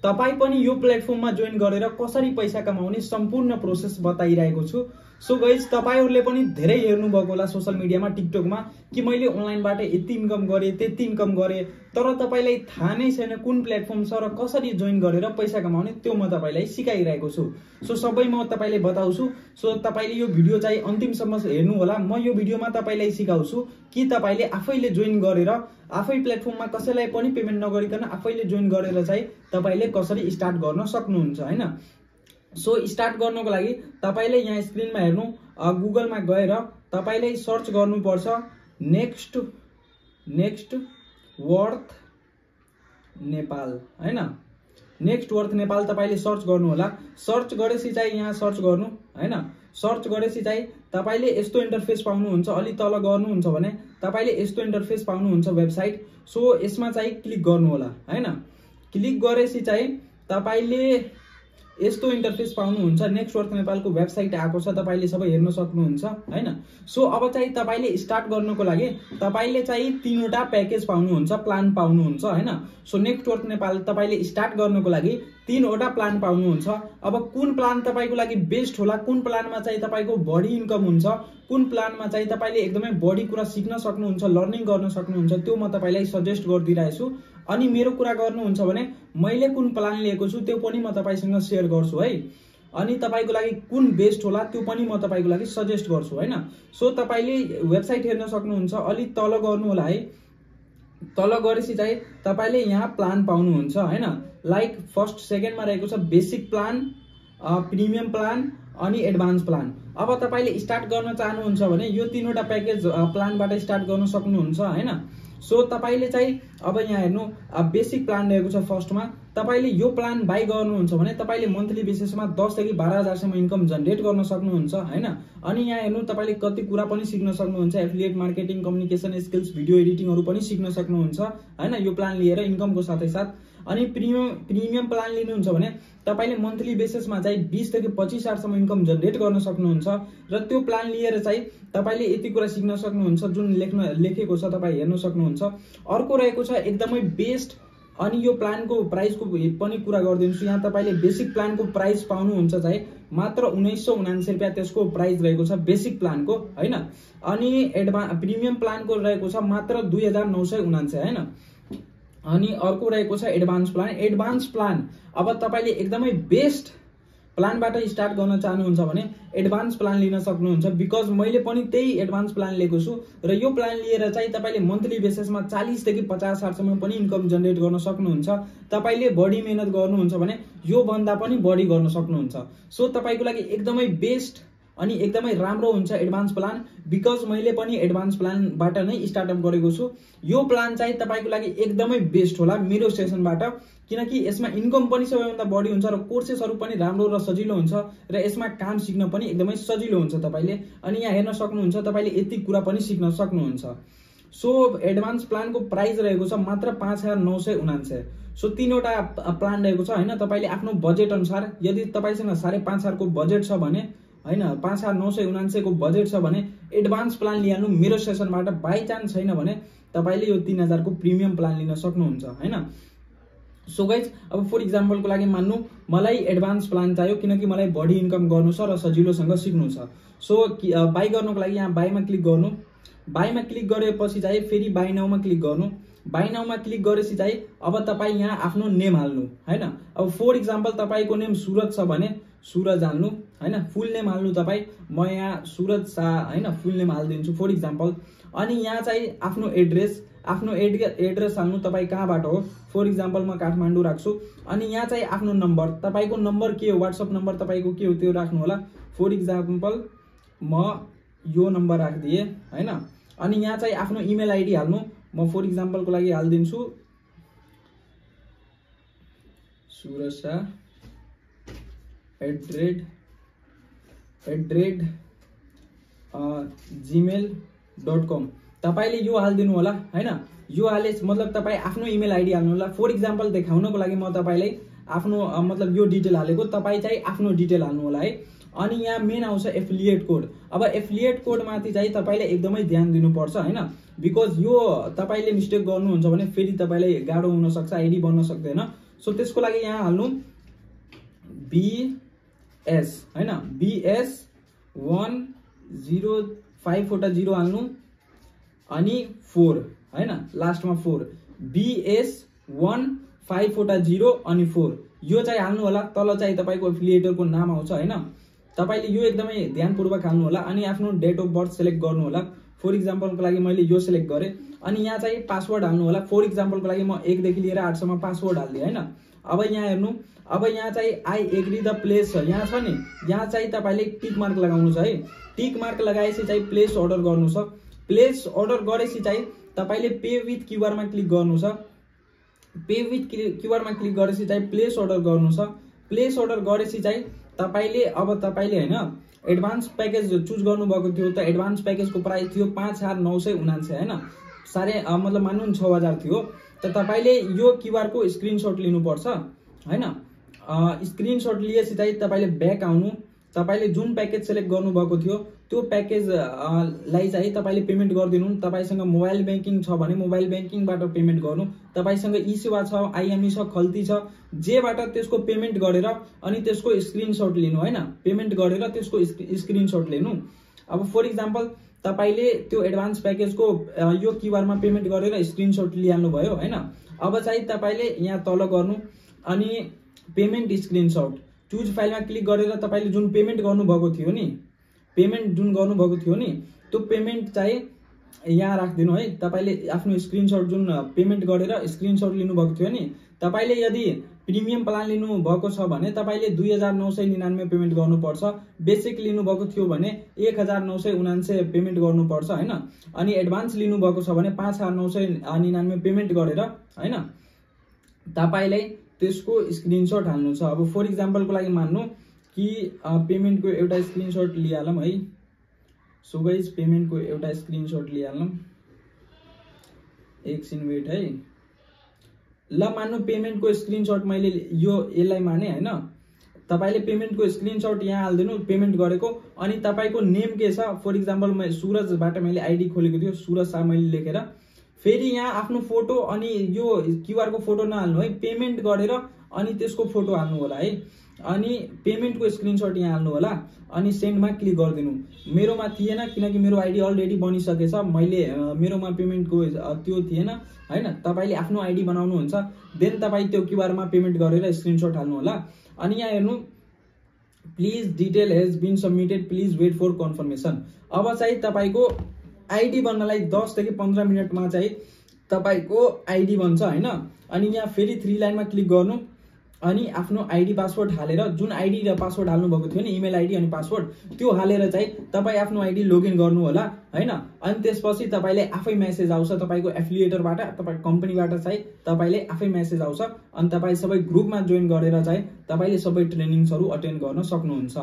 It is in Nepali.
तपाई पनि यो प्लेटफर्ममा जोइन गरेर कसरी पैसा कमाउने सम्पूर्ण प्रोसेस बताइरहेको छु। सो गाइज तपाईहरुले पनि धेरै हेर्नु भएको होला सोशल मिडियामा टिकटकमा कि मैले अनलाइनबाट यति इन्कम गरे त्यति इन्कम गरे, तर तपाईलाई थाहा नै छैन कुन प्लेटफर्म छ र कसरी जोइन गरेर पैसा कमाउने त्यो म तपाईलाई सिकाइरहेको छु। सो सबै म तपाईलाई बताउँछु। सो तपाईले यो भिडियो चाहिँ अन्तिमसम्म हेर्नु होला। म यो भिडियोमा तपाईलाई सिकाउँछु कि तपाईले आफैले जोइन गरेर आफै प्लेटफर्ममा कसैलाई पनि पेमेन्ट नगरिकन आफैले जोइन गरेर चाहिँ तपाईले कसरी स्टार्ट गर्न सक्नुहुन्छ हैन। सो स्टार्ट गर्नको लागि तपाईले यहाँ स्क्रिनमा हेर्नु गुगलमा गएर तपाईले सर्च गर्नुपर्छ नेक्स्ट वर्थ नेपाल हैन। नेक्स्ट वर्थ नेपाल तपाईले सर्च गर्नु होला। सर्च गरेपछि चाहिँ यहाँ सर्च गर्नु हैन। सर्च गरेपछि चाहिँ तपाईले यस्तो इन्टरफेस पाउनुहुन्छ। अलि तल गर्नुहुन्छ भने तपाईले यस्तो इन्टरफेस पाउनुहुन्छ वेबसाइट। सो यसमा चाहिँ क्लिक गर्नु होला हैन। क्लिक गरेपछि चाहिँ तपाईले यस्तो इन्टरफेस पाउनुहुन्छ। नेक्स्ट वर्थ नेपालको वेबसाइट आएको छ, तपाईले सबै हेर्न सक्नुहुन्छ हैन। सो अब चाहिँ तपाईले स्टार्ट गर्नको लागि तपाईले चाहिँ 3 वटा प्याकेज पाउनुहुन्छ, प्लान पाउनुहुन्छ हैन। सो नेक्स्ट वर्थ नेपाल तपाईले स्टार्ट गर्नको लागि 3 वटा प्लान पाउनुहुन्छ। अब कुन प्लान तपाईको लागि बेस्ट होला, कुन प्लानमा चाहिँ तपाईको बढी इन्कम हुन्छ, कुन प्लानमा चाहिँ तपाईले एकदमै बढी कुरा सिक्न सक्नुहुन्छ, लर्निङ गर्न सक्नुहुन्छ, त्यो म तपाईलाई सजेस्ट गर्दिरहेछु। अनि मेरो कुरा गर्नुहुन्छ भने मैले कुन प्लान लिएको छु त्यो पनि म तपाईसँग शेयर गर्छु है। अनि तपाईको लागि कुन बेस्ट होला त्यो पनि म तपाईको लागि सजेस्ट गर्छु हैन। सो तपाईले वेबसाइट हेर्न सक्नुहुन्छ। अलि तल गर्नु होला है। तल गरेपछि चाहिँ तपाईले यहाँ प्लान पाउनुहुन्छ हैन। लाइक फर्स्ट सेकेन्डमा रहेको छ बेसिक प्लान, प्रिमियम प्लान अनि एडभान्स प्लान। अब तपाईले स्टार्ट गर्न चाहनुहुन्छ भने यो 3 वटा प्याकेज प्लानबाट स्टार्ट गर्न सक्नुहुन्छ हैन। सो तपाईले चाहिँ अब यहाँ हेर्नु बेसिक प्लान रहेको छ फर्स्टमा। तपाईले यो प्लान बाइ गर्नुहुन्छ भने तपाईले मन्थली बेसिसमा 10 देखि 12,000 सम्म इन्कम जनरेट गर्न सक्नुहुन्छ हैन। अनि यहाँ हेर्नु तपाईले कति कुरा पनि सिक्न सक्नुहुन्छ। Affiliate marketing, communication skills, video एडिटिङहरु पनि सिक्न सक्नुहुन्छ हैन यो प्लान लिएर इन्कमको साथै साथ। अनि प्रिमियम प्लान लिनुहुन्छ भने तपाईले मन्थली बेसिसमा चाहिँ 20 देखि 25,000 सम्म इन्कम जनरेट गर्न सक्नुहुन्छ र त्यो प्लान लिएर चाहिँ तपाईले यति कुरा सिक्न सक्नुहुन्छ जुन लेखेको छ तपाई हेर्न सक्नुहुन्छ। अर्को रहेको छ एकदमै बेस्ट। अनि यो प्लानको प्राइसको पनि कुरा गर्दिन्छु। यहाँ तपाईले बेसिक प्लानको प्राइस पाउनुहुन्छ चाहिँ मात्र 1979 रुपैयाँ त्यसको प्राइस रहेको छ बेसिक प्लानको हैन। अनि प्रिमियम प्लानको रहेको छ मात्र 2979 हैन। अनि अर्को रहेको छ एडभान्स प्लान। एडभान्स प्लान अब तपाईले एकदमै बेस्ट प्लानबाट स्टार्ट गर्न चाहनुहुन्छ भने एडभान्स प्लान लिन सक्नुहुन्छ। बिकज मैले पनि त्यही एडभान्स प्लान लिएको छु र यो प्लान लिएर चाहिँ तपाईले मन्थली बेसिसमा 40 देखि 50,000 सम्म पनि इन्कम जनरेट गर्न सक्नुहुन्छ। तपाईले बढी मेहनत गर्नुहुन्छ भने यो भन्दा पनि बढी गर्न सक्नुहुन्छ। सो तपाईको लागि एकदमै बेस्ट अनि एकदमै राम्रो हुन्छ एडभान्स प्लान। बिकज मैले पनि एडभान्स प्लानबाट नै स्टार्टअप गरेको छु। यो प्लान चाहिँ तपाईको लागि एकदमै बेस्ट होला मेरो सेसनबाट, किनकि यसमा इन्कम पनि सबैभन्दा बढी हुन्छ र कोर्सेसहरु पनि राम्रो र सजिलो हुन्छ र यसमा काम सिक्न पनि एकदमै सजिलो हुन्छ तपाईले। अनि यहाँ हेर्न सक्नुहुन्छ तपाईले यति कुरा पनि सिक्न सक्नुहुन्छ। सो एडभान्स प्लानको प्राइस रहेको छ मात्र 5,979। सो 3 वटा प्लान रहेको छ हैन। तपाईले आफ्नो बजेट अनुसार यदि तपाईसँग 5,500 को बजेट छ भने हैन 5,979 को बजेट छ भने एडभान्स प्लान लिहाल्नु मेरो सेसनबाट। बाइ चान्स छैन भने तपाईले यो 3,000 को प्रिमियम प्लान लिन सक्नुहुन्छ हैन। सो गाइज अब फर एक्जाम्पलको लागि मान्नु मलाई एडभान्स प्लान चाहियो किनकि मलाई बढी इन्कम गर्नु छ र सजिलोसँग सिक्नु छ। सो बाइ गर्नको लागि यहाँ बाइमा क्लिक गर्नु। बाइमा क्लिक गरेपछि चाहिँ फेरि बाइ नाउमा क्लिक गर्नु। बाइ नाउमा क्लिक गरेपछि चाहिँ अब तपाई यहाँ आफ्नो नेम हाल्नु हैन। अब फर एक्जाम्पल तपाईको नेम सुरज छ भने सुरज हाल्नु हैन। फुल नेम हाल्नु तपाई। म यहाँ सुरज शाह हैन फुल नेम हाल्दिन्छु फर एक्जाम्पल। अनि यहाँ चाहिँ आफ्नो एड्रेस हाल्नु तपाई कहाँबाट हो। फर एक्जाम्पल म काठमाडौँ राख्छु। अनि यहाँ चाहिँ आफ्नो नम्बर तपाईको नम्बर के हो, व्हाट्सएप नम्बर तपाईको के हो त्यो राख्नु होला। फर एक्जाम्पल म यो नम्बर राख्दिए हैन। अनि यहाँ चाहिँ आफ्नो इमेल आइडी हाल्नु। म फर एक्जाम्पलको लागि हाल्दिन्छु surasa@gmail.com तपाईले यो हाल्दिनु होला हैन। यो हाले मतलब तपाई आफ्नो इमेल आइडी हाल्नु होला। फर एक्जाम्पल देखाउनको लागि म तपाईलाई आफ्नो मतलब यो डिटेल हालेको, तपाई चाहिँ आफ्नो डिटेल हाल्नु होला है। अनि यहाँ मेन आउँछ एफिलिएट कोड। अब एफिलिएट कोड माथि चाहिँ तपाईले एकदमै ध्यान दिनुपर्छ हैन। बिकज यो तपाईले मिस्टेक गर्नुहुन्छ भने फेरि तपाईलाई गाह्रो हुन सक्छ, आइडी बन्न सक्दैन। सो त्यसको लागि यहाँ हाल्नु BS हैन, BS 105 वटा 0 हाल्नु अनि 4 हैन, लास्टमा 4 BS 15 वटा 0 अनि 4 यो चाहिँ हाल्नु होला। तल चाहिँ तपाईको एफिलिएटरको नाम आउँछ हैन, तपाईले यो एकदमै ध्यानपूर्वक हाल्नु होला अनि आफ्नो डेट अफ बर्थ सिलेक्ट गर्नु होला। फर एक्जाम्पलको लागि मैले यो सिलेक्ट गरे अनि यहाँ चाहिँ पासवर्ड हाल्नु होला। फर एक्जाम्पलको लागि म 1 देखि लिएर 8 सम्म पासवर्ड हाल्दिए हैन। अब यहाँ हेर्नु, अब यहाँ चाहिँ आई एग्री द प्लेस यहाँ छ नि, यहाँ चाहिँ तपाईले टिक मार्क लगाउनु छ है। टिक मार्क लगाएपछि चाहिँ प्लेस अर्डर गर्नु छ। प्लेस अर्डर गरेपछि चाहिँ तपाईले पे विथ क्यूआर मा क्लिक गर्नु छ। पे विथ क्यूआर मा क्लिक गरेपछि चाहिँ प्लेस अर्डर गर्नु छ। प्लेस अर्डर गरेपछि चाहिँ तपाईले हैन एडभान्स प्याकेज चुज गर्नु भएको थियो त एडभान्स प्याकेजको प्राइस थियो 5979 हैन, सारे मतलब मान्नु 6000 थियो। त तपाईले यो क्यूआर को स्क्रिनशट लिनु पर्छ हैन। स्क्रिनशट लिएपछि चाहिँ तपाईले ब्याक आउनु, तपाईले जुन प्याकेज सिलेक्ट गर्नु भएको थियो त्यो प्याकेज लाई चाहिँ तपाईले पेमेन्ट गर्दिनु। तपाईसँग मोबाइल बैंकिङ छ भने मोबाइल बैंकिङबाट पेमेन्ट गर्नु, तपाईसँग ई सेवा छ, आईएमई छ, खल्ती छ, जेबाट त्यसको पेमेन्ट गरेर अनि त्यसको स्क्रिनशट लिनु हैन। पेमेन्ट गरेर त्यसको स्क्रिनशट लिनु। अब फर एक्जाम्पल तपाईले त्यो एडभान्स प्याकेजको यो क्यूआर मा पेमेन्ट गरेर स्क्रिनशट लिहाल्नु भयो हैन। अब चाहिँ तपाईले यहाँ तल गर्नु अनि पेमेन्ट स्क्रिनशट चुज फाइलमा क्लिक गरेर तपाईले जुन पेमेन्ट गर्नुभएको थियो नि, त्यो पेमेन्ट चाहिँ यहाँ राख्दिनु है। तपाईले आफ्नो स्क्रिनशट जुन पेमेन्ट गरेर स्क्रिनशट लिनु भएको थियो नि, तपाईले यदि प्रिमियम प्लान लिनु भएको छ भने तपाईले 2999 पेमेन्ट गर्नुपर्छ। बेसिक लिनु भएको थियो भने 1979 पेमेन्ट गर्नुपर्छ हैन। अनि एडभान्स लिनु भएको छ भने 5999 पेमेन्ट गरेर हैन तपाईलाई त्यसको स्क्रिनशट हाल्नु छ। अब फर एक्जाम्पलको लागि मान्नु कि पेमेन्टको एउटा स्क्रिनशट लिहालौं है। सो गाइस पेमेन्टको एउटा स्क्रिनशट लिहालौं, एकछिन वेट है। ल मान्नु पेमेन्टको स्क्रिनशट मैले यो यसलाई माने हैन। तपाईले पेमेन्टको स्क्रिनशट यहाँ हाल्दिनु पेमेन्ट गरेको अनि तपाईको नेम के छ। फर एक्जाम्पल म सुरजबाट मैले आईडी खोलेको थियो, सुरज शाह मैले लेखेर फेरि यहाँ आफ्नो फोटो अनि यो क्यूआर को फोटो नहाल्नु है, पेमेन्ट गरेर अनि त्यसको फोटो हाल्नु होला है। अनि पेमेन्टको स्क्रिनशट यहाँ हाल्नु होला अनि सेन्डमा क्लिक गरिदिनु। मेरोमा थिएन किनकि मेरो आईडी अलरेडी बनिसकेछ, मैले मेरोमा पेमेन्टको त्यो थिएन हैन। तपाईले आफ्नो आईडी बनाउनु हुन्छ, देन तपाई त्यो क्यूआर मा पेमेन्ट गरेर स्क्रिनशट हाल्नु होला। अनि यहाँ हेर्नु please detail has been submitted, please wait for confirmation. अब चाहिँ तपाईको आईडी बन्नलाई 10 देखि 15 मिनेटमा चाहिँ तपाईको आईडी बन्छ हैन। अनि यहाँ फेरि 3 लाइनमा क्लिक गर्नु अनि आफ्नो आईडी पासवर्ड हालेर जुन आईडी र पासवर्ड हाल्नु भएको थियो नि, इमेल आईडी अनि पासवर्ड, त्यो हालेर चाहिँ तपाई आफ्नो आईडी लगइन गर्नु होला हैन। अनि त्यसपछि तपाईले आफै मेसेज आउँछ तपाईको एफिलिएटरबाट, तपाई कम्पनीबाट चाहिँ तपाईले आफै मेसेज आउँछ अनि तपाई सबै ग्रुपमा जोइन गरेर चाहिँ तपाईले सबै ट्रेनिङ्सहरु अटेन्ड गर्न सक्नुहुन्छ।